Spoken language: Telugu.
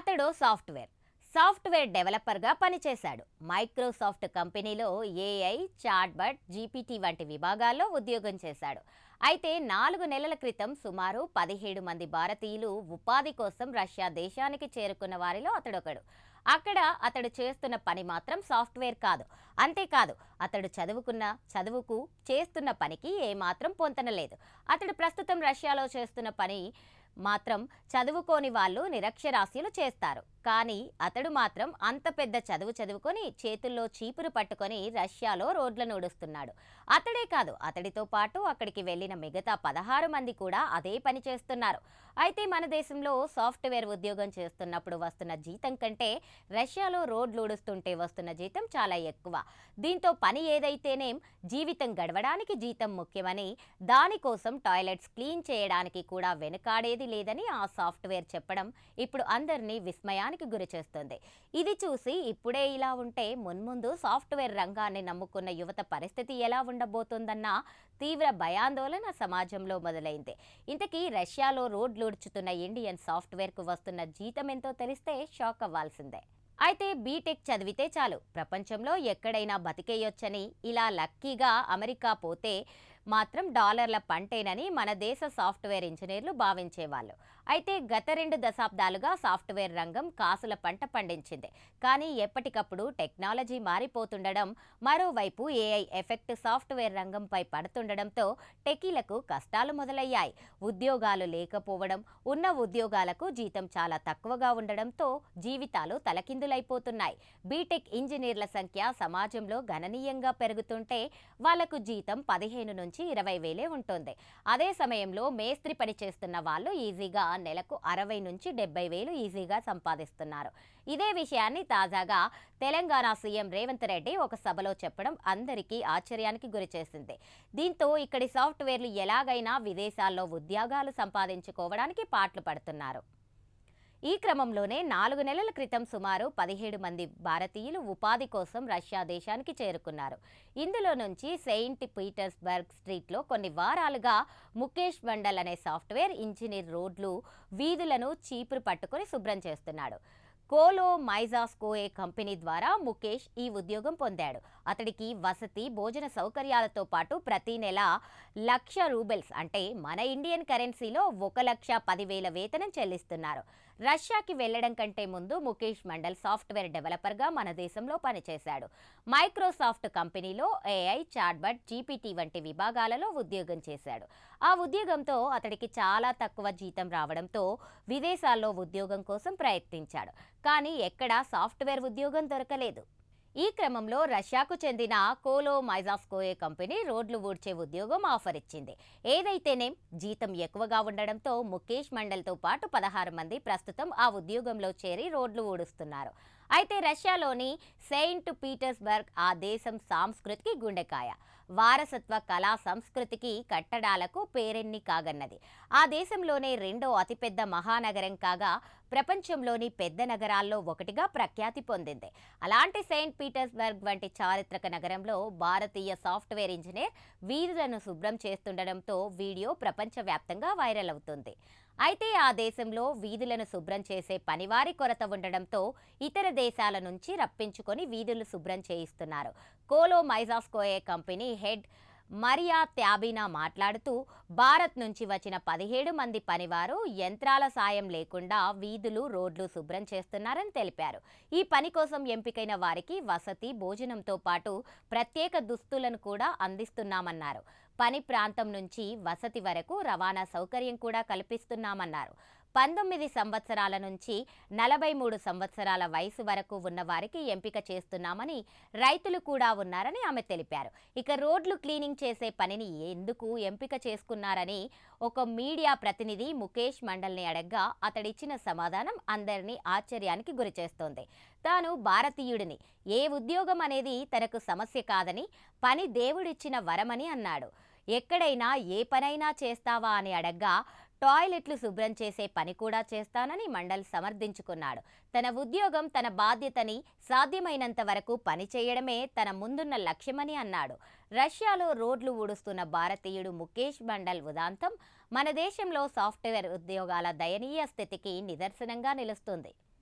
అతడు సాఫ్ట్వేర్ డెవలపర్గా పనిచేశాడు. మైక్రోసాఫ్ట్ కంపెనీలో ఏఐ, చాట్‌బట్, జీపీటీ వంటి విభాగాల్లో ఉద్యోగం చేశాడు. అయితే 4 నెలల క్రితం సుమారు 17 మంది భారతీయులు ఉపాధి కోసం రష్యా దేశానికి చేరుకున్న వారిలో అతడొకడు. అక్కడ అతడు చేస్తున్న పని మాత్రం సాఫ్ట్వేర్ కాదు. అంతేకాదు, అతడు చదువుకు చేస్తున్న పనికి ఏమాత్రం పొంతన లేదు. అతడు ప్రస్తుతం రష్యాలో చేస్తున్న పని మాత్రం చదువుకోని వాళ్ళు నిరక్షరాస్యులు చేస్తారు. కానీ అతడు మాత్రం అంత పెద్ద చదువుకొని చేతుల్లో చీపురు పట్టుకొని రష్యాలో రోడ్లను ఊడుస్తున్నాడు. అతడే కాదు, అతడితో పాటు అక్కడికి వెళ్లిన మిగతా 16 మంది కూడా అదే పని చేస్తున్నారు. అయితే మన దేశంలో సాఫ్ట్వేర్ ఉద్యోగం చేస్తున్నప్పుడు వస్తున్న జీతం కంటే రష్యాలో రోడ్లు ఊడుస్తుంటే వస్తున్న జీతం చాలా ఎక్కువ. దీంతో పని ఏదైతేనేం జీవితం గడవడానికి జీతం ముఖ్యమని, దానికోసం టాయిలెట్స్ క్లీన్ చేయడానికి కూడా వెనుకాడేది లేదని ఆ సాఫ్ట్వేర్ చెప్పడం ఇప్పుడు అందరినీ విస్మయానికి గురి చేస్తుంది. ఇది చూసి ఇప్పుడే ఇలా ఉంటే మున్ముందు సాఫ్ట్వేర్ రంగాన్ని నమ్ముకున్న యువత పరిస్థితి ఎలా ఉండబోతోందన్న తీవ్ర భయాందోళన సమాజంలో మొదలైంది. ఇంతకీ రష్యాలో రోడ్లూడ్చుతున్న ఇండియన్ సాఫ్ట్వేర్కు వస్తున్న జీతం ఎంతో తెలిస్తే షాక్ అవ్వాల్సిందే. అయితే బీటెక్ చదివితే చాలు, ప్రపంచంలో ఎక్కడైనా బతికేయొచ్చని, ఇలా లక్కీగా అమెరికా పోతే మాత్రం డాలర్ల పంటేనని మన దేశ సాఫ్ట్వేర్ ఇంజనీర్లు భావించేవాళ్ళు. అయితే గత 2 దశాబ్దాలుగా సాఫ్ట్వేర్ రంగం కాసుల పంట పండించింది. కానీ ఎప్పటికప్పుడు టెక్నాలజీ మారిపోతుండడం, మరోవైపు ఏఐ ఎఫెక్ట్ సాఫ్ట్వేర్ రంగంపై పడుతుండడంతో టెకీలకు కష్టాలు మొదలయ్యాయి. ఉద్యోగాలు లేకపోవడం, ఉన్న ఉద్యోగాలకు జీతం చాలా తక్కువగా ఉండడంతో జీవితాలు తలకిందులైపోతున్నాయి. బీటెక్ ఇంజనీర్ల సంఖ్య సమాజంలో గణనీయంగా పెరుగుతుంటే వాళ్లకు జీతం 15 నుంచి 20 వేలే ఉంటుంది. అదే సమయంలో మేస్త్రి పని చేస్తున్న వాళ్ళు ఈజీగా నెలకు 60 నుంచి 70 వేలు ఈజీగా సంపాదిస్తున్నారు. ఇదే విషయాన్ని తాజాగా తెలంగాణ సీఎం రేవంత్ రెడ్డి ఒక సభలో చెప్పడం అందరికీ ఆశ్చర్యానికి గురిచేసింది. దీంతో ఇక్కడి సాఫ్ట్వేర్లు ఎలాగైనా విదేశాల్లో ఉద్యోగాలు సంపాదించుకోవడానికి పాట్లు పడుతున్నారు. ఈ క్రమంలోనే 4 నెలల క్రితం సుమారు 17 మంది భారతీయులు ఉపాధి కోసం రష్యా దేశానికి చేరుకున్నారు. ఇందులో నుంచి సెయింట్ పీటర్స్బర్గ్ స్ట్రీట్లో కొన్ని వారాలుగా ముఖేష్ మండల్ అనే సాఫ్ట్వేర్ ఇంజనీర్ రోడ్లు, వీధులను చీపురు పట్టుకొని శుభ్రం చేస్తున్నాడు. కోలో మైజాస్కోయే కంపెనీ ద్వారా ముఖేష్ ఈ ఉద్యోగం పొందాడు. అతడికి వసతి, భోజన సౌకర్యాలతో పాటు ప్రతి నెల ₹1,00,000 అంటే మన ఇండియన్ కరెన్సీలో 1,10,000 వేతనం చెల్లిస్తున్నారు. రష్యాకి వెళ్లడం కంటే ముందు ముఖేష్ మండల్ సాఫ్ట్వేర్ డెవలపర్గా మన దేశంలో పనిచేశాడు. మైక్రోసాఫ్ట్ కంపెనీలో ఏఐ, చాట్‌బట్, జీపీటీ వంటి విభాగాలలో ఉద్యోగం చేశాడు. ఆ ఉద్యోగంతో అతడికి చాలా తక్కువ జీతం రావడంతో విదేశాల్లో ఉద్యోగం కోసం ప్రయత్నించాడు. కానీ ఎక్కడా సాఫ్ట్వేర్ ఉద్యోగం దొరకలేదు. ఈ క్రమంలో రష్యాకు చెందిన కోలో మైజాస్కోయే కంపెనీ రోడ్లు ఊడ్చే ఉద్యోగం ఆఫర్ ఇచ్చింది. ఏదైతేనేం జీతం ఎక్కువగా ఉండడంతో ముఖేష్ మండల్తో పాటు 16 మంది ప్రస్తుతం ఆ ఉద్యోగంలో చేరి రోడ్లు ఊడుస్తున్నారు. అయితే రష్యాలోని సెయింట్ పీటర్స్బర్గ్ ఆ దేశం సాంస్కృతికి గుండెకాయ. వారసత్వ కళా సంస్కృతికి, కట్టడాలకు పేరెన్ని కాగన్నది. ఆ దేశంలోనే 2వ అతిపెద్ద మహానగరం కాగా ప్రపంచంలోని పెద్ద నగరాల్లో ఒకటిగా ప్రఖ్యాతి పొందింది. అలాంటి సెయింట్ పీటర్స్బర్గ్ వంటి చారిత్రక నగరంలో భారతీయ సాఫ్ట్వేర్ ఇంజనీర్ వీధులను శుభ్రం చేస్తుండడంతో వీడియో ప్రపంచవ్యాప్తంగా వైరల్ అవుతుంది. అయితే ఆ దేశంలో వీధులను శుభ్రం చేసే పనివారి కొరత ఉండడంతో ఇతర దేశాల నుంచి రప్పించుకొని వీధులు శుభ్రం చేయిస్తున్నారు. కోలో మైజాస్కోయే కంపెనీ హెడ్ మరియా త్యాబినా మాట్లాడుతూ భారత్ నుంచి వచ్చిన 17 మంది పనివారు యంత్రాల సాయం లేకుండా వీధులు, రోడ్లు శుభ్రం చేస్తున్నారని తెలిపారు. ఈ పని కోసం ఎంపికైన వారికి వసతి, భోజనంతో పాటు ప్రత్యేక దుస్తులను కూడా అందిస్తున్నామన్నారు. పని ప్రాంతం నుంచి వసతి వరకు రవాణా సౌకర్యం కూడా కల్పిస్తున్నామన్నారు. 19 సంవత్సరాల నుంచి 43 సంవత్సరాల వయసు వరకు ఉన్న వారికి ఎంపిక చేస్తున్నామని, రైతులు కూడా ఉన్నారని ఆమె తెలిపారు. ఇక రోడ్లు క్లీనింగ్ చేసే పనిని ఎందుకు ఎంపిక చేసుకున్నారని ఒక మీడియా ప్రతినిధి ముఖేష్ మండల్ని అడగ్గా అతడిచ్చిన సమాధానం అందరినీ ఆశ్చర్యానికి గురిచేస్తోంది. తాను భారతీయుడిని, ఏ ఉద్యోగం అనేది తనకు సమస్య కాదని, పని దేవుడిచ్చిన వరమని అన్నాడు. ఎక్కడైనా ఏ పనైనా చేస్తావా అని అడగ్గా టాయిలెట్లు శుభ్రం చేసే పని కూడా చేస్తానని మండల్ సమర్థించుకున్నాడు. తన ఉద్యోగం తన బాధ్యతని, సాధ్యమైనంత వరకు పని చేయడమే తన ముందున్న లక్ష్యమని అన్నాడు. రష్యాలో రోడ్లు ఊడుస్తున్న భారతీయుడు ముఖేష్ మండల్ ఉదాంతం మన దేశంలో సాఫ్ట్వేర్ ఉద్యోగాల దయనీయ స్థితికి నిదర్శనంగా నిలుస్తుంది.